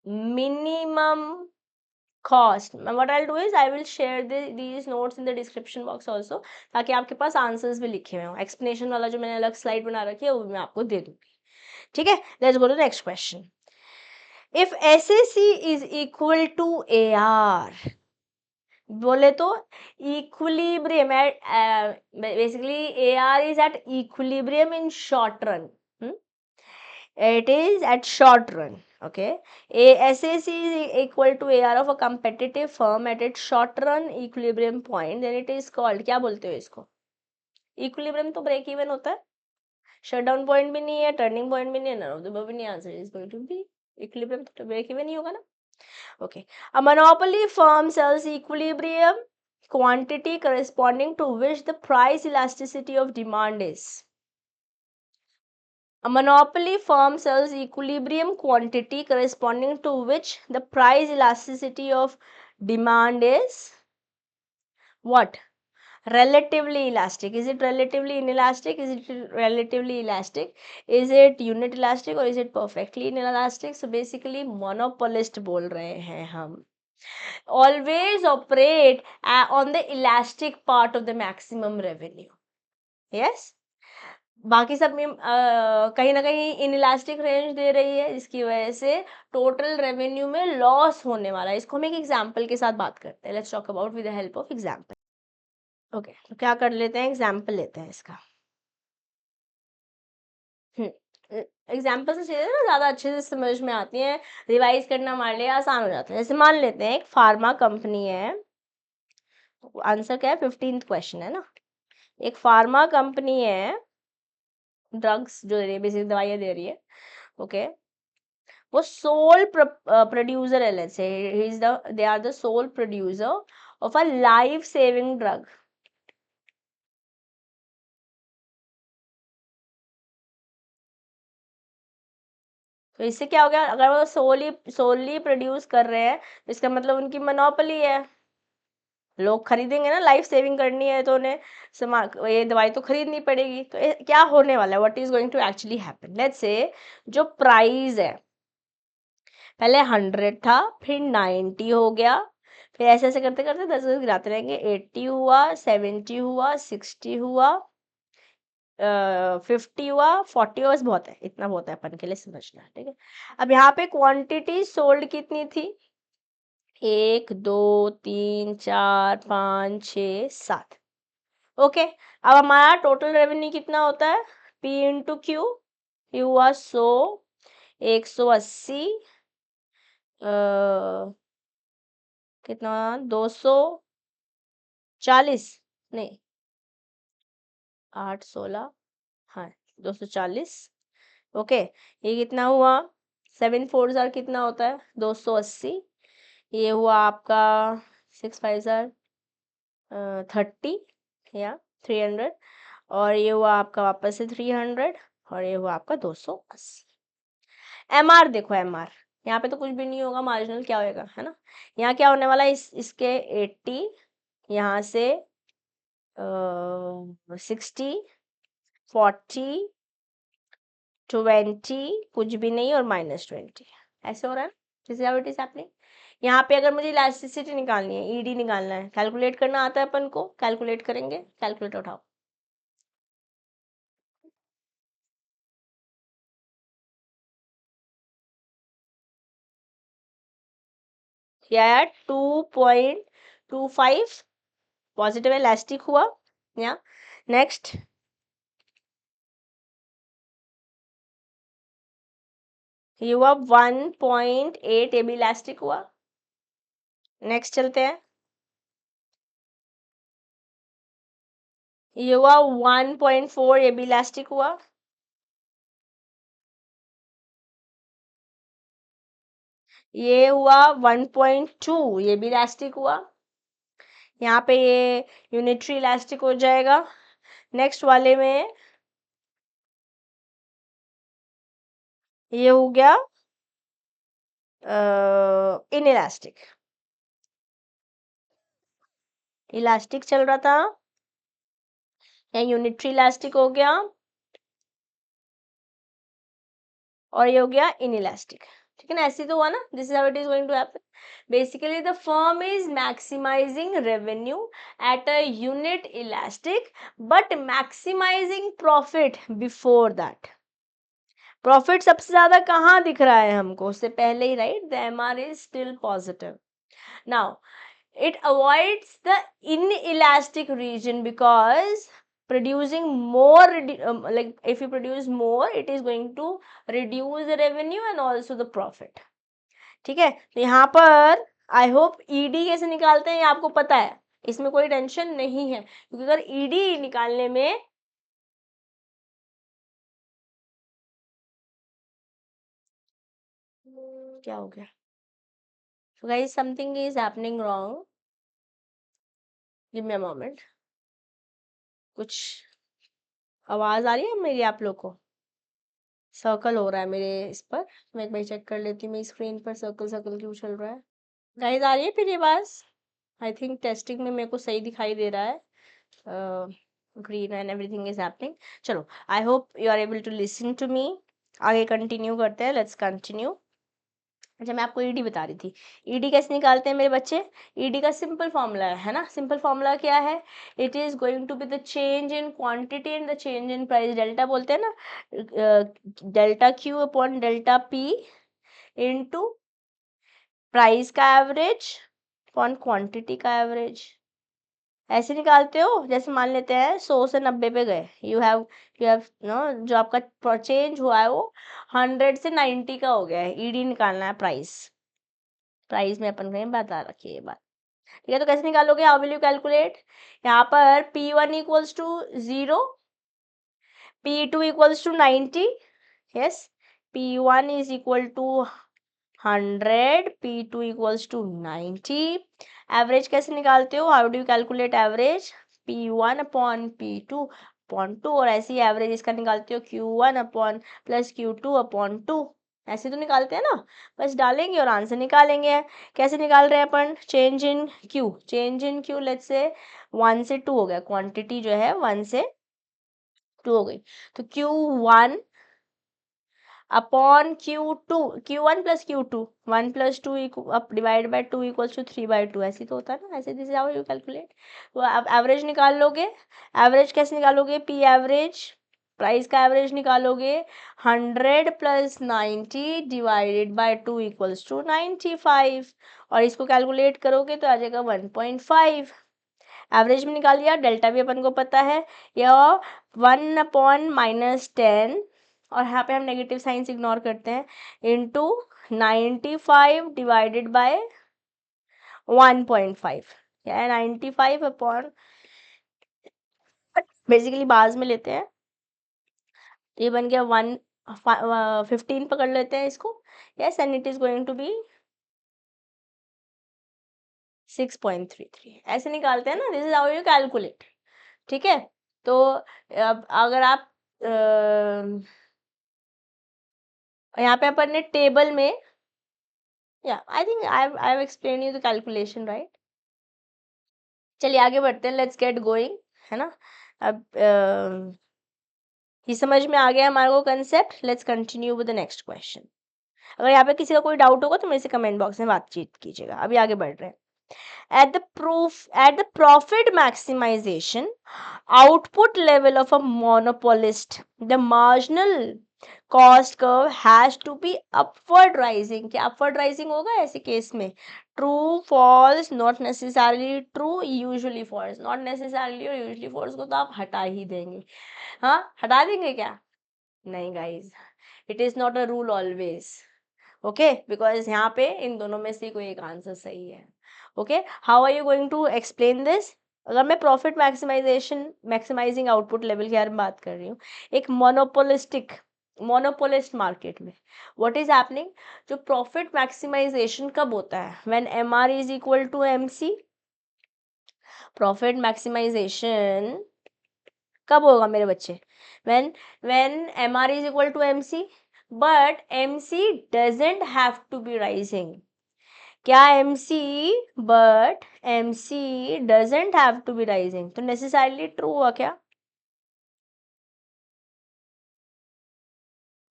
minimum cost। what I'll do is I will share these notes in the description box also, ताकि आपके पास आंसर्स भी लिखे हुए हों, एक्सप्लेनेशन वाला जो मैंने अलग स्लाइड बना रखी है वो मैं आपको दे दूंगी। ठीक है, let's go to next question. if SAC is equal to AR, बोले तो equilibrium basically AR is at equilibrium in short run, it is at short run। okay, SAC is equal to AR of a competitive firm at its short run equilibrium point, then it is called, क्या बोलते हो इसको, इक्विलिब्रियम तो ब्रेक इवन होता है, शट डाउन पॉइंट भी नहीं है, टर्निंग पॉइंट भी नहीं है, नन ऑफ द अबव भी नहीं, answer is going to be equilibrium, तो ब्रेक इवन ही होगा ना। okay, a monopoly firm sells equilibrium quantity corresponding to which the price elasticity of demand is. A monopoly firm sells equilibrium quantity corresponding to which the price elasticity of demand is what? Relatively elastic. Is it relatively inelastic? Is it relatively elastic? Is it unit elastic or is it perfectly inelastic? So basically monopolist बोल रहे हैं हम. Always operate on the elastic part of the maximum revenue. Yes? बाकी सब में कहीं ना कहीं इनइलास्टिक रेंज दे रही है, जिसकी वजह से टोटल रेवेन्यू में लॉस होने वाला है. इसको हम एक एग्जांपल के साथ बात करते हैं. Let's talk about with the help of example. Okay, तो क्या कर लेते हैं, एग्जांपल लेते हैं इसका. एग्जाम्पल से चीज़ें ना ज़्यादा अच्छे से समझ में आती हैं, रिवाइज करना हमारे लिए आसान हो जाता है. जैसे मान लेते हैं एक फार्मा कंपनी है. आंसर क्या है, 15th क्वेश्चन है ना. एक फार्मा कंपनी है, ड्रग्स जो दे रही है, बेसिक दवाइयाँ दे रही है. ओके, वो सोल प्रोड्यूसर है. Let's say they are the sole producer of a life saving drug. तो इससे क्या हो गया, अगर वो सोली प्रोड्यूस कर रहे हैं तो इसका मतलब उनकी मोनोपोली है. लोग खरीदेंगे ना, लाइफ सेविंग करनी है तो उन्हें ये दवाई तो खरीदनी पड़ेगी. तो क्या होने वाला है, what is going to actually happen. Let's say जो प्राइस है पहले 100 था, फिर 90 हो गया, फिर ऐसे ऐसे करते करते 10 10 गिराते रहेंगे. 80 हुआ, 70 हुआ, 60 हुआ, 50 हुआ, 40 हुआ. बस बहुत है, इतना बहुत है अपन के लिए समझना. ठीक है, अब यहाँ पे क्वांटिटी सोल्ड कितनी थी, 1 2 3 4 5 6 7. ओके, अब हमारा टोटल रेवेन्यू कितना होता है, P इंटू क्यू. ये हुआ 100, 180, कितना, 240, नहीं 8 16, हाँ 240. ओके, ये कितना हुआ, 7 4 जार कितना होता है, 280. ये हुआ आपका 6 5 जार 30 या 300. और ये हुआ आपका वापस से 300. और ये हुआ आपका 280. MR देखो, MR यहाँ पे तो कुछ भी नहीं होगा, मार्जिनल क्या होएगा, है ना. यहाँ क्या होने वाला है, इसके 80, यहाँ से 60, 40, 20, कुछ भी नहीं, और -20. ऐसे हो रहा है. This is how it is happening. यहाँ पे अगर मुझे इलास्टिसिटी निकालनी है, ईडी निकालना है, कैलकुलेट करना आता है अपन को, कैलकुलेट करेंगे. कैलकुलेट उठाओ. या 2.25 पॉजिटिव इलास्टिक हुआ. या नेक्स्ट, ये हुआ 1.8, ये भी इलास्टिक हुआ. नेक्स्ट चलते हैं, ये हुआ 1.4, ये भी इलास्टिक हुआ. ये हुआ 1.2, ये भी इलास्टिक हुआ. यहाँ पे ये यूनिटरी इलास्टिक हो जाएगा. नेक्स्ट वाले में ये हो गया इन इलास्टिक. इलास्टिक चल रहा था, या यूनिटरी इलास्टिक हो गया, और ये हो गया इन इलास्टिक. ठीक है ना, ऐसे तो हुआ ना. This is how it is going to happen. Basically the firm is maximising revenue at a unit elastic but maximising profit before that. Profit सबसे ज्यादा कहाँ दिख रहा है हमको, उससे पहले ही, right. The MR is still positive. Now it avoids the inelastic region because producing more like if you produce more it is going to reduce the revenue and also the profit. ठीक है, तो यहाँ पर आई होप ईडी कैसे निकालते हैं ये आपको पता है, इसमें कोई टेंशन नहीं है. क्योंकि अगर ईडी निकालने में क्या हो गया, so guys something is happening wrong. Give me a moment. कुछ आवाज आ रही है मेरी आप लोग को? सर्कल हो रहा है मेरे इस पर। मैं एक बार चेक कर लेती हूँ मेरी स्क्रीन पर सर्कल सर्कल क्यों चल रहा है। गाइस आ रही है फिर ये आवाज? आई थिंक टेस्टिंग में मेरे को सही दिखाई दे रहा है। Green and everything is happening. चलो, I hope you are able to listen to me. आगे कंटिन्यू करते हैं, लेट्स कंटिन्यू। अच्छा, मैं आपको ईडी बता रही थी। ईडी कैसे निकालते हैं मेरे बच्चे? ईडी का सिंपल फॉर्मूला है ना। सिंपल फॉर्मूला क्या है? It is going to be the change in quantity and the change in price. Delta बोलते हैं ना, delta Q upon delta P into price का एवरेज अपॉन क्वांटिटी का एवरेज। ऐसे निकालते हो। जैसे मान लेते हैं 100 से 90 पे गए, यू हैव नो, जो आपका चेंज हुआ है वो 100 से 90 का हो गया है। ईडी निकालना है प्राइस। प्राइस में अपन कहीं बता रखिए ये बात। ठीक है, तो कैसे निकालोगे? How will you calculate? यहाँ पर P1 equals to 0, P2 equals to 90। Yes, P1 is equal to 100, P2 equals to 90। Average कैसे निकालते हो? How do you calculate average? P1 upon P2 upon 2, और ऐसी एवरेज इसका निकालते हो Q1 upon plus Q2 upon 2। ऐसे तो निकालते हैं ना। बस डालेंगे और आंसर निकालेंगे। कैसे निकाल रहे हैं अपन? Change in Q. Change in Q let's say 1 से 2 हो गया, क्वांटिटी जो है 1 से 2 हो गई। तो Q1 upon Q2, Q1 plus Q2, 1 plus 2 divide by 2 equals to 3/2। ऐसे तो होता है ना। ऐसे this is how you calculate. तो आप एवरेज निकाल लोगे। एवरेज कैसे निकालोगे? P एवरेज, प्राइस का एवरेज निकालोगे। 100 plus 90 divided by 2 equals to 95, और इसको कैलकुलेट करोगे तो आ जाएगा 1.5। एवरेज में निकाल लिया। डेल्टा भी अपन को पता है, यह 1 अपॉन -10, और यहाँ पे हम नेगेटिव साइंस इग्नोर करते हैं, इंटू 95 डिवाइडेड बाय 1.5। क्या है? 95 अपॉन, बेसिकली बाज में लेते हैं, ये बन गया 15 पकड़ लेते हैं इसको। Yes, and it is going to be 6.33। ऐसे निकालते हैं ना। This is how you calculate. ठीक है, तो अब अगर आप यहाँ पे अपन ने टेबल में, या I think I have explain you the calculation, right. चलिए आगे बढ़ते हैं, लेट्स गेट गोइंग, है ना। अब ये समझ में आ गया हमारे को concept. Let's continue with the next question. अगर यहाँ पे किसी का कोई डाउट होगा तो मेरे से कमेंट बॉक्स में बातचीत कीजिएगा। अभी आगे बढ़ रहे हैं। At the profit maximization output level of a monopolist, the marginal cost curve has to be upward rising. क्या upward rising होगा ऐसे केस में? True, false, not necessarily true, usually false। not necessarily और usually false को तो आप हटा ही देंगे। हाँ, हटा देंगे क्या? नहीं guys, it is not a rule always. Okay, because यहाँ पे इन दोनों में से कोई एक आंसर सही है। Okay, how are you going to explain this? अगर मैं प्रॉफिट मैक्सिमाइजिंग आउटपुट लेवल की बात कर रही हूँ, एक मोनोपोलिस्ट मार्केट में व्हाट इज हैपनिंग? जो प्रॉफिट मैक्सिमाइजेशन कब होता है? When MR is equal to MC। Profit maximisation कब होगा मेरे बच्चे? when MR is equal to MC, but MC doesn't have to be rising। क्या MC, but MC doesn't have to be rising तो necessarily true हुआ क्या?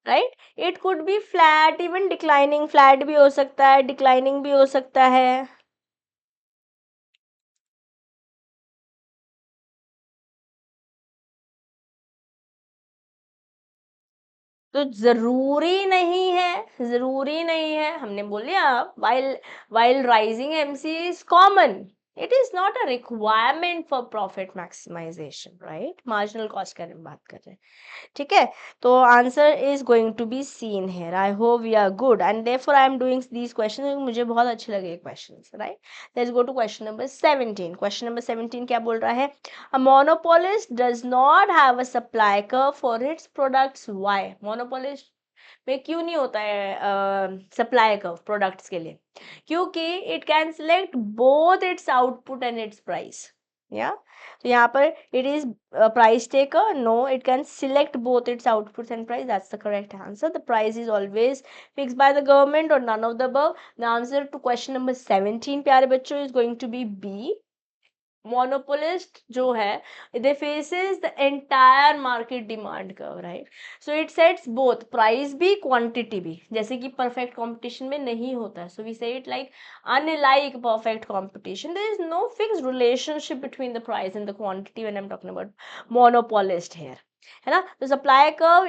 Right, it could be flat, even declining. Flat भी हो सकता है, डिक्लाइनिंग भी हो सकता है। तो जरूरी नहीं है, हमने बोलिया while rising MC is common, it is not a requirement for profit maximization, right। Marginal cost की बात कर रहे हैं। ठीक है, तो answer is going to be seen here. I hope we are good and therefore I am doing these question, मुझे बहुत अच्छे लगे questions, right. Let's go to question number 17। Question number 17 क्या बोल रहा है? A monopolist does not have a supply curve for its products। Why? Monopolist में क्यों नहीं होता है सप्लाई कर्व प्रोडक्ट्स के लिए? क्योंकि it can select both its output and its price. या तो यहाँ पर it is price taker, no, it can select both its outputs and price, that's the correct answer. The price is always fixed by the government और none of the above. The answer to question number 17 प्यारे बच्चों is going to be B. Monopolist जो है they faces the entire market demand curve, right. So it sets both price भी क्वांटिटी भी, जैसे कि परफेक्ट कंपटीशन में नहीं होता है. सो वी से it like unlike perfect competition there is no fixed relationship between the price and the quantity when I'm talking about monopolist here, है ना. तो supply curve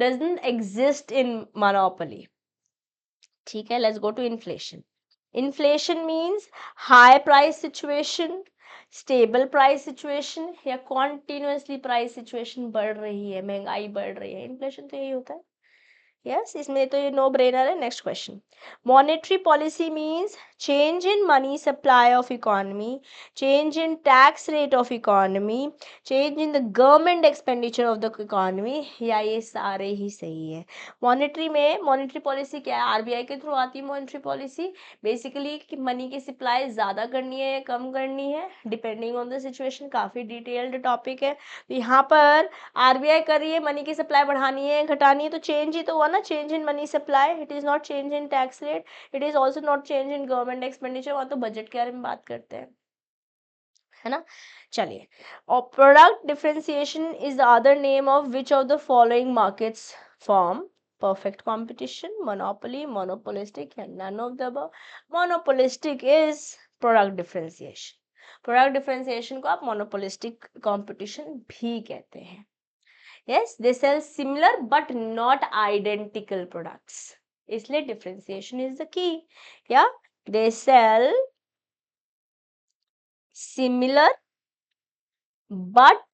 doesn't exist in monopoly. ठीक है, let's go to inflation. Inflation means high price situation, stable price situation या continuously price situation बढ़ रही है, महंगाई बढ़ रही है. इन्फ्लेशन तो यही होता है. यस, इसमें तो ये नो ब्रेनर है. Next question. Monetary policy means change in money supply of economy, change in tax rate of economy, change in the government expenditure of the economy, या ये सारे ही सही है. मॉनेटरी में मॉनेटरी पॉलिसी क्या है? आरबीआई के थ्रू आती है मॉनेटरी पॉलिसी. बेसिकली कि मनी की सप्लाई ज़्यादा करनी है या कम करनी है डिपेंडिंग ऑन द सिचुएशन. काफ़ी डिटेल्ड टॉपिक है. तो यहाँ पर आरबीआई कर रही है मनी की सप्लाई बढ़ानी है घटानी है, तो चेंज ही तो हुआ ना, change in money supply. It is not change in tax rate, it is also not change in government expenditure. वहां तो बजट के बारे में बात करते हैं, है ना. चलिए, और product differentiation is the other name of which of the following markets form perfect competition, monopoly, monopolistic, and none of the above. Monopolistic is product differentiation. Product differentiation को आप मोनोपोलिस्टिक कंपटीशन भी कहते हैं. Yes, they sell similar but not identical products. इसलिए differentiation is the key. Yeah, they sell similar but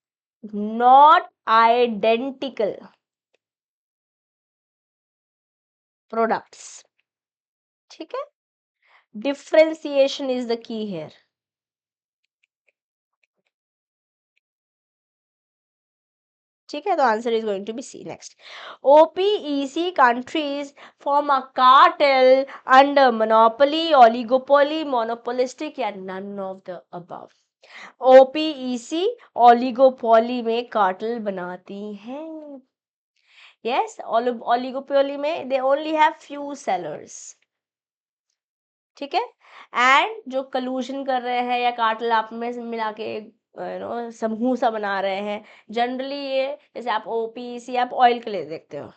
not identical products. ठीक है, differentiation is the key here. ठीक है, तो answer is going to be C. Next, OPEC countries form a cartel under monopoly, oligopoly, monopolistic, या none of the above. OPEC oligopoly में कार्टेल बनाती हैं. यस, ओलिगोपोली में they only have few sellers. ठीक है, एंड जो कलूजन कर रहे हैं या कार्टेल आप में मिला के समूह सा बना रहे हैं, जनरली ये जैसे आप ओपीसी आप ऑयल के लिए देखते हो.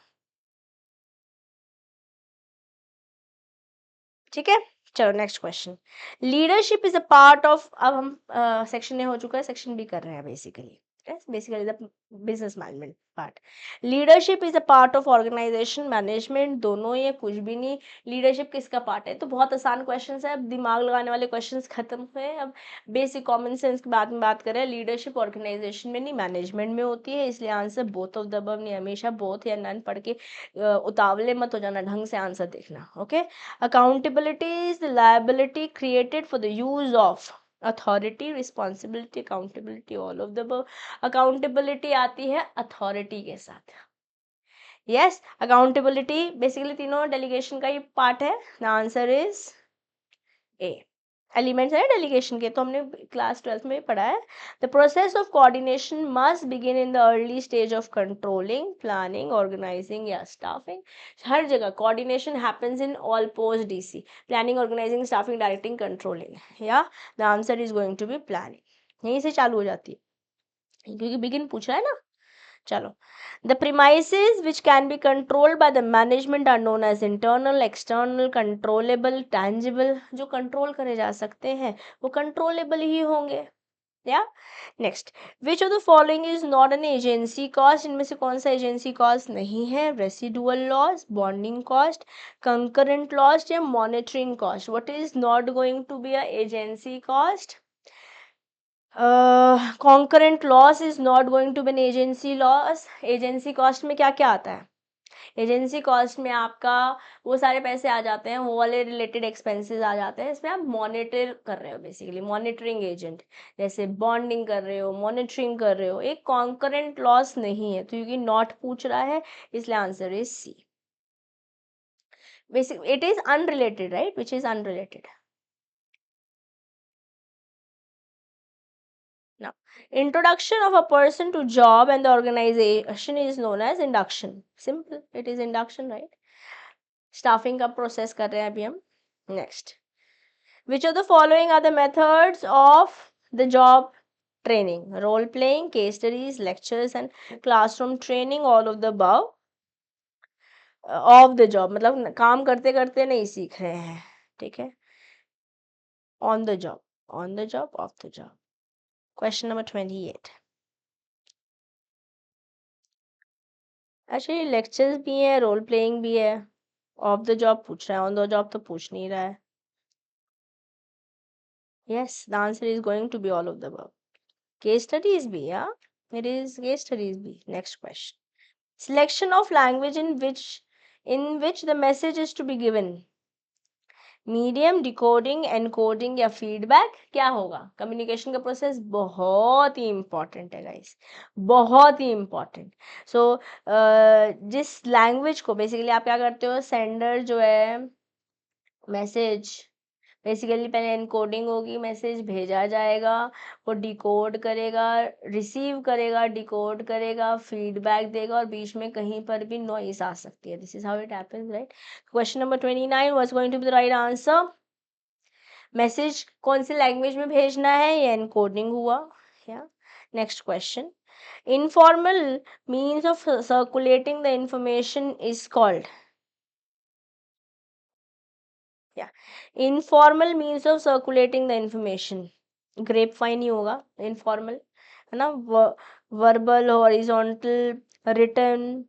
ठीक है, चलो next question. Leadership is a part of, अब हम सेक्शन ए हो चुका है, सेक्शन बी कर रहे हैं basically. Basically the business management part. Leadership is a part of organisation management, दोनों ये कुछ भी नहीं. लीडरशिप किसका पार्ट है? तो बहुत आसान क्वेश्चन है, अब दिमाग लगाने वाले क्वेश्चन खत्म हुए. अब बेसिक कॉमन सेंस के बाद में बात करें. लीडरशिप ऑर्गेनाइजेशन में नहीं मैनेजमेंट में होती है, इसलिए answer both of the above नहीं. हमेशा बोथ या नन पढ़ के उतावले मत हो जाना, ढंग से आंसर देखना. Okay. Accountability is the liability created for the use of authority, responsibility, accountability, all of the above. Accountability आती है authority के साथ. Yes, accountability basically तीनों delegation का ही part है. The answer is A. Elements है डेलीगेशन के, तो हमने क्लास 12th में पढ़ा है. The process of coordination must begin in the early stage of controlling, planning, organising या स्टाफिंग. हर जगह coordination happens in all post DC, planning, organising, staffing, directing, controlling. या the answer is going to be planning. यहीं से चालू हो जाती है क्योंकि बिगिन पूछ रहा है ना. चलो, the premises which can be controlled by the management are known as internal, external, controllable, tangible. जो कंट्रोल करे जा सकते हैं वो कंट्रोलेबल ही होंगे. या next, which of the following is not an agency cost? इनमें से कौन सा एजेंसी कॉस्ट नहीं है? Residual loss, bonding cost, concurrent loss, या monitoring cost. What is not going to be a agency cost? Concurrent loss is not going to be an agency loss. Agency cost में क्या क्या आता है? एजेंसी कॉस्ट में आपका वो सारे पैसे आ जाते हैं, वो वाले रिलेटेड एक्सपेंसेस आ जाते हैं. इसमें आप मॉनिटर कर रहे हो, बेसिकली मॉनिटरिंग एजेंट, जैसे बॉन्डिंग कर रहे हो, मॉनिटरिंग कर रहे हो. एक कॉन्करेंट लॉस नहीं है, तो क्योंकि नॉट पूछ रहा है इसलिए answer is C. Basic it is unrelated, right, which is unrelated. Now, introduction of a person to job and the organization is known as induction. Simple, it is induction, right? Staffing का process कर रहे हैं अभी हम. Next, which of the following are the methods of the job training? Role playing, case studies, lectures and classroom training, all of the above. Of the job मतलब काम करते करते नहीं सीख रहे हैं, ठीक है. On the job, off the job. Question number 28. अच्छा, ये लेक्चर्स भी है, रोल प्लेइंग भी है, ऑफ द जॉब पूछ रहा है, ऑन द जॉब तो पूछ नहीं रहा है. Yes, the answer is going to be all of the above. Case studies भी, yeah, it is case studies भी. Next question. Selection of language in which the message is to be given. Medium, decoding, encoding या फीडबैक, क्या होगा? कम्युनिकेशन का प्रोसेस बहुत ही इंपॉर्टेंट है गाइस, बहुत ही इंपॉर्टेंट. सो जिस लैंग्वेज को बेसिकली आप क्या करते हो, सेंडर जो है मैसेज, बेसिकली पहले एनकोडिंग होगी, मैसेज भेजा जाएगा, वो डिकोड करेगा, रिसीव करेगा, डिकोड करेगा, फीडबैक देगा, और बीच में कहीं पर भी नॉइस आ सकती है. This is how it happens, right? Question number 29 was going to be the right answer. Message कौन सी लैंग्वेज में भेजना है, ये एनकोडिंग हुआ. या next question. Informal means of circulating the information is called. या informal means of circulating the information, grapevine ही होगा इनफॉर्मल, है ना. वर्बल, हॉरिजॉन्टल, रिटन,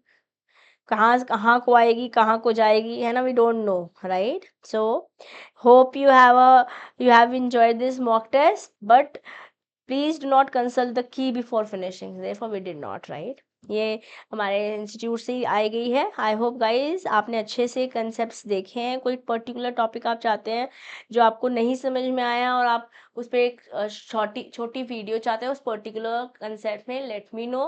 कहाँ कहाँ को आएगी, कहाँ को जाएगी, है ना. We don't know, right? So hope you have enjoyed this mock test, but please do not consult the key before finishing. Therefore we did not, right? ये हमारे इंस्टीट्यूट से ही आई गई है. आई होप गाइज आपने अच्छे से कंसेप्ट देखे हैं. कोई पर्टिकुलर टॉपिक आप चाहते हैं जो आपको नहीं समझ में आया और आप उस पर एक छोटी वीडियो चाहते हैं उस पर्टिकुलर कंसेप्ट में, लेट मी नो.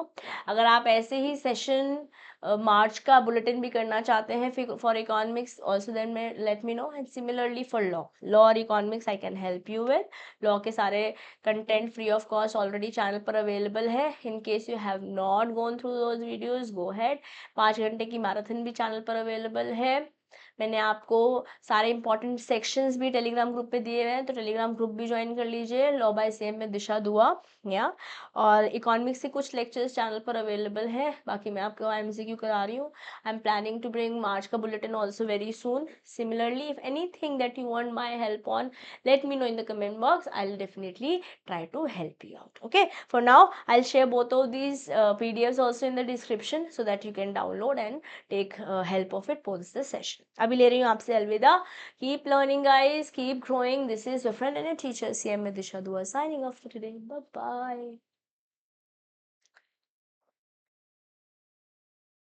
अगर आप ऐसे ही सेशन मार्च का बुलेटिन भी करना चाहते हैं फॉर इकोनॉमिक्स ऑल्सो, देन में let me know. And similarly for law और economics I can help you with. Law के सारे content free of cost already channel पर अवेलेबल है. In case you have not gone through those videos, go ahead. 5 घंटे की मैराथन भी चैनल पर अवेलेबल है. मैंने आपको सारे इंपॉर्टेंट सेक्शंस भी टेलीग्राम ग्रुप पे दिए हुए हैं, तो टेलीग्राम ग्रुप भी ज्वाइन कर लीजिए. लॉ बाय सीएम में दिशा दुआ, या और इकोनॉमिक्स के कुछ लेक्चर्स चैनल पर अवेलेबल है. बाकी मैं आपको एमसीक्यू करा रही हूँ. I am planning to bring March का bulletin also very soon. Similarly if anything that you want my help on, let me know in the comment box. I'll definitely try to help you out. Okay, for now I'll share both of these PDFs also in the description so that you can download and take help of it post the session. अभी ले रही हूँ आपसे अलविदा. Keep learning guys, keep growing. This is your friend and your teacher CM Disha Dua signing off for today. Bye bye.